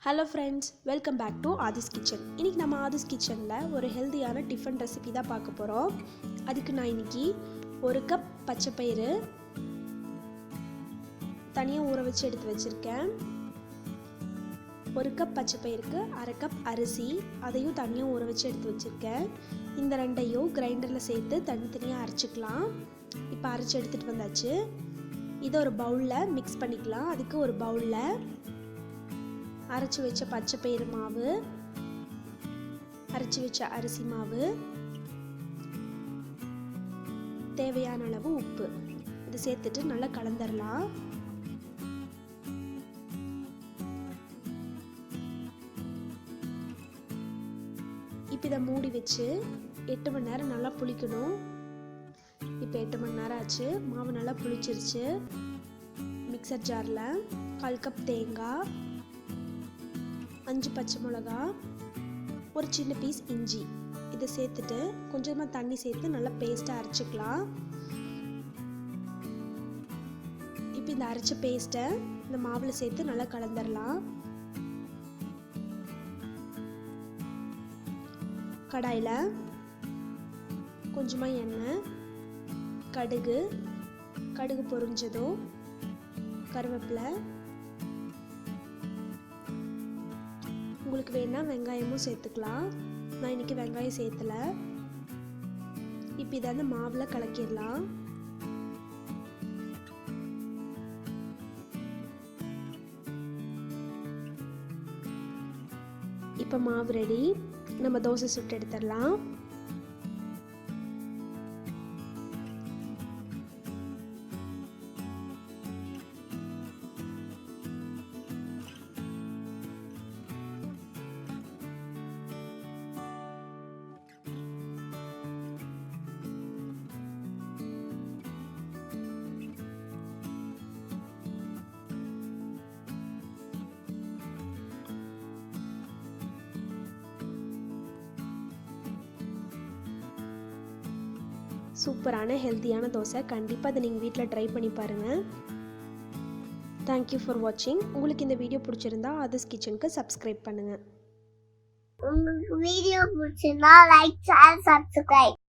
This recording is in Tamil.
Hello friends, welcome back to Aadhi's kitchen. இன்றைக்கி நம்ம ஆதிஸ் கிச்சனில் ஒரு ஹெல்த்தியான டிஃபன் ரெசிபி தான் பார்க்க போகிறோம். அதுக்கு நான் இன்றைக்கி 1 கப் பச்சை பயிறு தனியாக ஊற வச்சு எடுத்து வச்சுருக்கேன். 1 கப் பச்சை பயிருக்கு 1/2 கப் அரிசி, அதையும் தனியாக ஊற வச்சு எடுத்து வச்சுருக்கேன். இந்த ரெண்டையும் கிரைண்டரில் சேர்த்து தனித்தனியாக அரைச்சிக்கலாம். இப்போ அரைச்சி எடுத்துகிட்டு வந்தாச்சு. இதை ஒரு பவுலில் மிக்ஸ் பண்ணிக்கலாம். அதுக்கு ஒரு பவுலில் அரைச்சி வச்ச பச்சை பயிறு மாவு, அரைச்சி வச்ச அரிசி மாவு, தேவையான அளவு உப்பு இது சேர்த்துட்டு நல்லா கலந்துடலாம். இப்போ இதை மூடி வச்சு 8 மணி நேரம் நல்லா புளிக்கணும். இப்போ 8 மணி நேரம் ஆச்சு. மாவு நல்லா புளிச்சிருச்சு. மிக்சர் ஜாரில் 1/4 கப் தேங்காய், 5 பச்சை மிளகா, ஒரு சின்ன பீஸ் இஞ்சி இதை சேர்த்துட்டு கொஞ்சமாக தண்ணி சேர்த்து நல்லா பேஸ்ட்டாக அரைச்சிக்கலாம். இப்போ இந்த அரைச்ச பேஸ்ட்டை இந்த மாவில் சேர்த்து நல்லா கலந்துடலாம். கடாயில் கொஞ்சமாக எண்ணெய், கடுகு பொரிஞ்சதும் கருவேப்பிலை, உங்களுக்கு வேணால் வெங்காயமும் சேர்த்துக்கலாம். நான் இன்றைக்கி வெங்காயம் சேர்த்தலை. இப்போ இதை அந்த மாவில் கலக்கிடலாம். இப்போ மாவு ரெடி. நம்ம தோசை சுட்டு எடுத்துடலாம். சூப்பரான ஹெல்த்தியான தோசை. கண்டிப்பாக அதை நீங்கள் வீட்டில் ட்ரை பண்ணி பாருங்கள். தேங்க்யூ ஃபார் வாட்சிங். உங்களுக்கு இந்த வீடியோ பிடிச்சிருந்தா ஆதிஸ் கிச்சனுக்கு சப்ஸ்கிரைப் பண்ணுங்கள். உங்களுக்கு வீடியோ பிடிச்சிருந்தா லைக், ஷேர், சப்ஸ்கிரைப்.